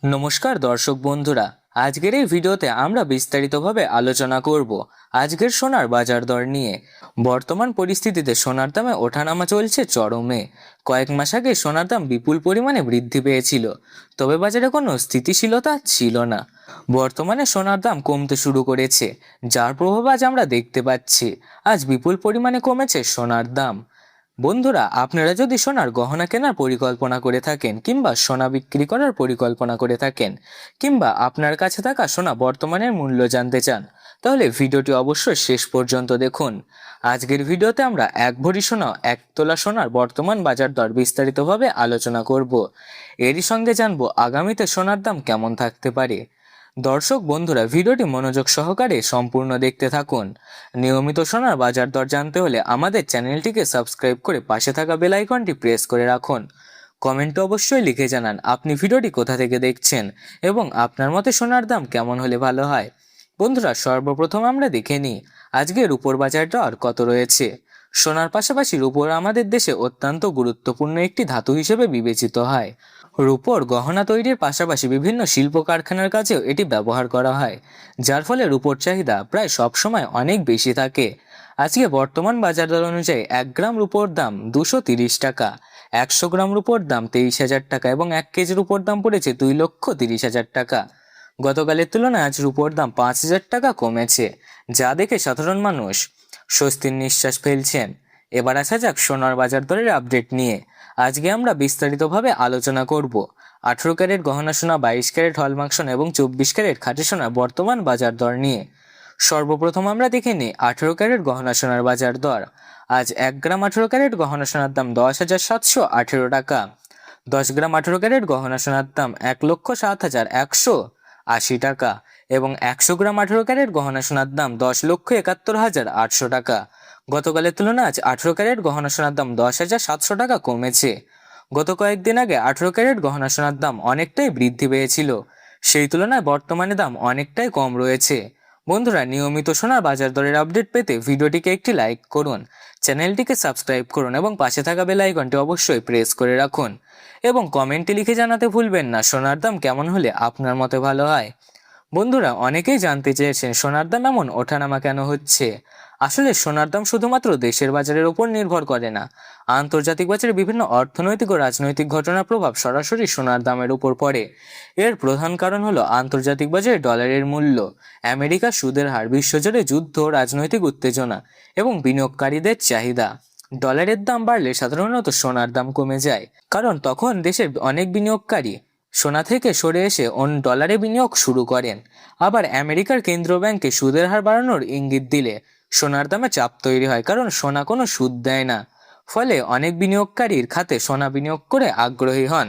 নমস্কার দর্শক বন্ধুরা, আজকের এই ভিডিওতে আমরা বিস্তারিতভাবে আলোচনা করব আজকের সোনার বাজার দর নিয়ে। বর্তমান পরিস্থিতিতে সোনার দামে ওঠানামা চলছে চরমে। কয়েক মাস আগে সোনার দাম বিপুল পরিমাণে বৃদ্ধি পেয়েছিল, তবে বাজারে কোনো স্থিতিশীলতা ছিল না। বর্তমানে সোনার দাম কমতে শুরু করেছে, যার প্রভাব আজ আমরা দেখতে পাচ্ছি। আজ বিপুল পরিমাণে কমেছে সোনার দাম। বন্ধুরা, আপনারা যদি সোনার গহনা কেনার পরিকল্পনা করে থাকেন কিংবা সোনা বিক্রি করার পরিকল্পনা করে থাকেন কিংবা আপনার কাছে থাকা সোনা বর্তমানের মূল্য জানতে চান, তাহলে ভিডিওটি অবশ্যই শেষ পর্যন্ত দেখুন। আজকের ভিডিওতে আমরা এক ভরি সোনা, এক তোলা সোনার বর্তমান বাজার দর বিস্তারিতভাবে আলোচনা করব। এরই সঙ্গে জানবো আগামীতে সোনার দাম কেমন থাকতে পারে। দর্শক বন্ধুরা, ভিডিওটি মনোযোগ সহকারে সম্পূর্ণ দেখতে থাকুন। নিয়মিত সোনার বাজার দর জানতে হলে আমাদের চ্যানেলটিকে সাবস্ক্রাইব করে পাশে থাকা বেল আইকনটি প্রেস করে রাখুন। কমেন্টে অবশ্যই লিখে জানান আপনি ভিডিওটি কোথা থেকে দেখছেন এবং আপনার মতে সোনার দাম কেমন হলে ভালো হয়। বন্ধুরা, সর্বপ্রথম আমরা দেখে নিই আজকে রূপোর বাজার দর কত রয়েছে। সোনার পাশাপাশি রূপোর আমাদের দেশে অত্যন্ত গুরুত্বপূর্ণ একটি ধাতু হিসেবে বিবেচিত হয়। রূপোর গহনা তৈরির পাশাপাশি বিভিন্ন শিল্প কারখানার কাজেও এটি ব্যবহার করা হয়, যার ফলে রূপোর চাহিদা প্রায় সব সময় অনেক বেশি থাকে। আজকে বর্তমান বাজার দর অনুযায়ী 1 গ্রাম রূপোর দাম 230 টাকা, 100 গ্রাম রূপোর দাম 23,000 টাকা এবং 1 কেজি রূপোর দাম পড়েছে 2,30,000 টাকা। গতকালের তুলনায় আজ রূপোর দাম 5,000 টাকা কমেছে, যা দেখে সাধারণ মানুষ স্বস্তির নিঃশ্বাস ফেলছেন। এবার আসা যাক সোনার বাজার দরের আপডেট নিয়ে। আজকে আমরা বিস্তারিতভাবে আলোচনা করব 18 ক্যারেট গহনা সোনা, 22 ক্যারেট হলমার্ক সোনা এবং 24 ক্যারেট খাঁটি সোনার বর্তমান বাজার দর নিয়ে। সর্বপ্রথম আমরা দেখে নিই 18 ক্যারেট গহনা সোনার বাজার দর। আজ 1 গ্রাম 18 ক্যারেট গহনা সোনার দাম 10,718 টাকা। 10 গ্রাম 18 ক্যারেট গহনা সোনার দাম 1,07,180 টাকা এবং 100 গ্রাম 18 ক্যারেট গহনা সোনার দাম 10,71,800 টাকা। গতকালের তুলনায় আজ 18 ক্যারেট গহনা সোনার দাম 10,700 টাকা কমেছে। গত কয়েকদিন আগে 18 ক্যারেট গহনা সোনার দাম অনেকটাই বৃদ্ধি পেয়েছিল, সেই তুলনায় বর্তমানে দাম অনেকটাই কম রয়েছে। বন্ধুরা, নিয়মিত সোনার বাজার দরের আপডেট পেতে ভিডিওটিকে একটি লাইক করুন, চ্যানেলটিকে সাবস্ক্রাইব করুন এবং পাশে থাকা বেল আইকনটি অবশ্যই প্রেস করে রাখুন এবং কমেন্টে লিখে জানাতে ভুলবেন না সোনার দাম কেমন হলে আপনার মতে ভালো হয়। বন্ধুরা, অনেকেই জানতে চেয়েছেন সোনার দাম এমন ওঠানামা কেন হচ্ছে। আসলে সোনার দাম শুধুমাত্র দেশের বাজারের উপর নির্ভর করে না, আন্তর্জাতিক বাজারে বিভিন্ন অর্থনৈতিক ও রাজনৈতিক ঘটনার প্রভাব সরাসরি সোনার দামের উপর পড়ে। এর প্রধান কারণ হলো আন্তর্জাতিক বাজারে ডলারের মূল্য, আমেরিকার সুদের হার, বিশ্বজুড়ে যুদ্ধ, রাজনৈতিক উত্তেজনা এবং বিনিয়োগকারীদের চাহিদা। ডলারের দাম বাড়লে সাধারণত সোনার দাম কমে যায়, কারণ তখন দেশের অনেক বিনিয়োগকারী সোনা থেকে সরে এসে ডলারে বিনিয়োগ শুরু করেন। আবার আমেরিকার কেন্দ্রীয় ব্যাংকে সুদের হার বাড়ানোর ইঙ্গিত দিলে সোনার দামে চাপ তৈরি হয়, কারণ সোনা কোনো সুদ দেয় না। ফলে অনেক বিনিয়োগকারীর খাতে সোনা বিনিয়োগ করে আগ্রহী হন।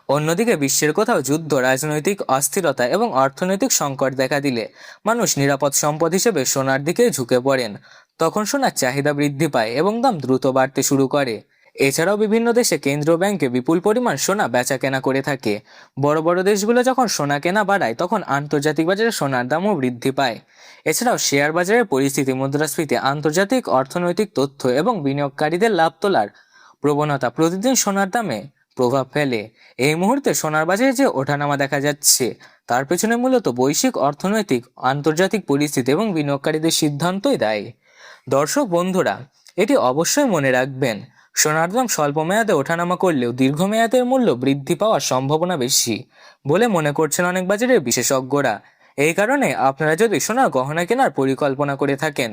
অন্যদিকে বিশ্বের কোথাও যুদ্ধ, রাজনৈতিক অস্থিরতা এবং অর্থনৈতিক সংকট দেখা দিলে মানুষ নিরাপদ সম্পদ হিসেবে সোনার দিকে ঝুঁকে পড়েন। তখন সোনার চাহিদা বৃদ্ধি পায় এবং দাম দ্রুত বাড়তে শুরু করে। এছাড়াও বিভিন্ন দেশে কেন্দ্রীয় ব্যাংকে বিপুল পরিমাণ সোনা বেচা কেনা করে থাকে। বড় বড় দেশগুলো যখন সোনা কেনা বাড়ায়, তখন আন্তর্জাতিক বাজারে সোনার দামও বৃদ্ধি পায়। এছাড়াও শেয়ার বাজারের পরিস্থিতি, মুদ্রাস্ফীতি, আন্তর্জাতিক অর্থনৈতিক তথ্য এবং বিনিয়োগকারীদের লাভ তোলার প্রবণতা প্রতিদিন সোনার দামে প্রভাব ফেলে। এই মুহূর্তে সোনার বাজারে যে ওঠানামা দেখা যাচ্ছে, তার পেছনে মূলত বৈশ্বিক অর্থনৈতিক, আন্তর্জাতিক পরিস্থিতি এবং বিনিয়োগকারীদের সিদ্ধান্তই দায়ী। দর্শক বন্ধুরা, এটি অবশ্যই মনে রাখবেন, সোনার দাম স্বল্প মেয়াদে ওঠানামা করলেও দীর্ঘমেয়াদের মূল্য বৃদ্ধি পাওয়ার সম্ভাবনা বেশি বলে মনে করছেন অনেক বাজারের বিশেষজ্ঞরা। এই কারণে আপনারা যদি সোনার গহনা কেনার পরিকল্পনা করে থাকেন,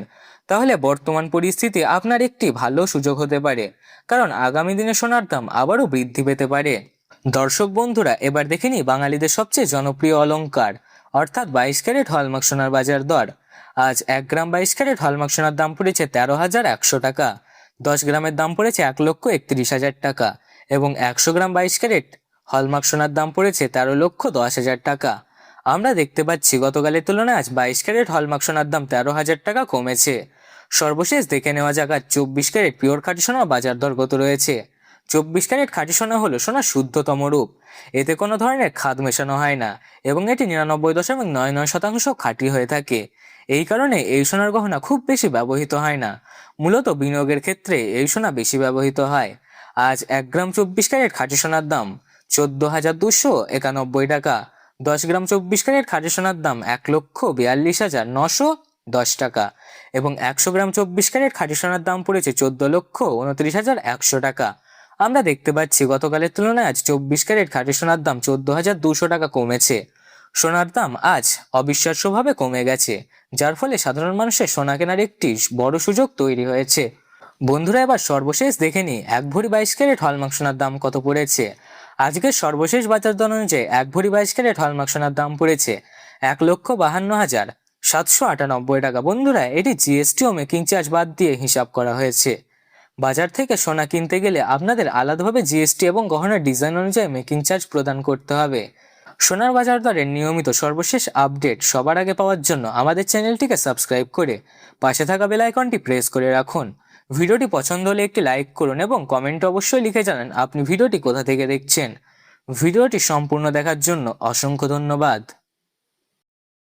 তাহলে বর্তমান পরিস্থিতি আপনার একটি ভালো সুযোগ হতে পারে, কারণ আগামী দিনে সোনার দাম আবারও বৃদ্ধি পেতে পারে। দর্শক বন্ধুরা, এবার দেখে নিই বাঙালিদের সবচেয়ে জনপ্রিয় অলংকার অর্থাৎ 22 ক্যারেট হলমার্ক সোনার বাজার দর। আজ 1 গ্রাম 22 ক্যারেট হলমার্ক সোনার দাম পড়েছে 13,100 টাকা। 10 গ্রামের দাম পড়েছে 1,31,000 টাকা এবং 100 গ্রাম 22 ক্যারেট হলমার্ক সোনার দাম পড়েছে 13,10,000 টাকা। আমরা দেখতে পাচ্ছি গতকালের তুলনায় আজ 22 ক্যারেট হলমার্ক সোনার দাম 13,000 টাকা কমেছে। সর্বশেষ দেখে নেওয়া যাক আজ 24 ক্যারেট পিওর খাঁটি সোনার বাজার দর কত রয়েছে। 24 ক্যারেট খাঁটি সোনা হলো সোনার শুদ্ধতম রূপ। এতে কোনো ধরনের খাদ মেশানো হয় না এবং এটি 99.99% খাঁটি হয়ে থাকে। এই কারণে এই সোনার গহনা খুব বেশি ব্যবহৃত হয় না, মূলত বিনিয়োগের ক্ষেত্রে এই সোনা বেশি ব্যবহৃত হয়। আজ 1 গ্রাম 24 ক্যারেট খাঁটি সোনার দাম 14,291 টাকা। 10 গ্রাম 24 ক্যারেট খাঁটি সোনার দাম 1,42,910 টাকা এবং 100 গ্রাম 24 ক্যারেট খাঁটি সোনার দাম পড়েছে 14,29,100 টাকা। আমরা দেখতে পাচ্ছি গতকালের তুলনায় আজ 24 ক্যারেট খাঁটি সোনার দাম 14,200 টাকা কমেছে। সোনার দাম আজ অবিশ্বাস্যভাবে কমে গেছে, যার ফলে সাধারণ মানুষের সোনা কেনার একটি বড় সুযোগ তৈরি হয়েছে। বন্ধুরা, এবার সর্বশেষ দেখে নিই 1 ভরি 22 ক্যারেট হলমার্ক সোনার দাম কত পড়েছে। আজকের সর্বশেষ বাজার দর অনুযায়ী 1 ভরি 22 ক্যারেট হলমার্ক সোনার দাম পড়েছে 1,52,798 টাকা। বন্ধুরা, এটি জিএসটি ও মেকিং চার্জ বাদ দিয়ে হিসাব করা হয়েছে। বাজার থেকে সোনা কিনতে গেলে আপনাদের আলাদাভাবে জিএসটি এবং গহনার ডিজাইন অনুযায়ী মেকিং চার্জ প্রদান করতে হবে। সোনার বাজার দরের নিয়মিত সর্বশেষ আপডেট সবার আগে পাওয়ার জন্য আমাদের চ্যানেলটিকে সাবস্ক্রাইব করে পাশে থাকা বেল আইকনটি প্রেস করে রাখুন। ভিডিওটি পছন্দ হলে একটি লাইক করুন এবং কমেন্টে অবশ্যই লিখে জানান আপনি ভিডিওটি কোথা থেকে দেখছেন। ভিডিওটি সম্পূর্ণ দেখার জন্য অসংখ্য ধন্যবাদ।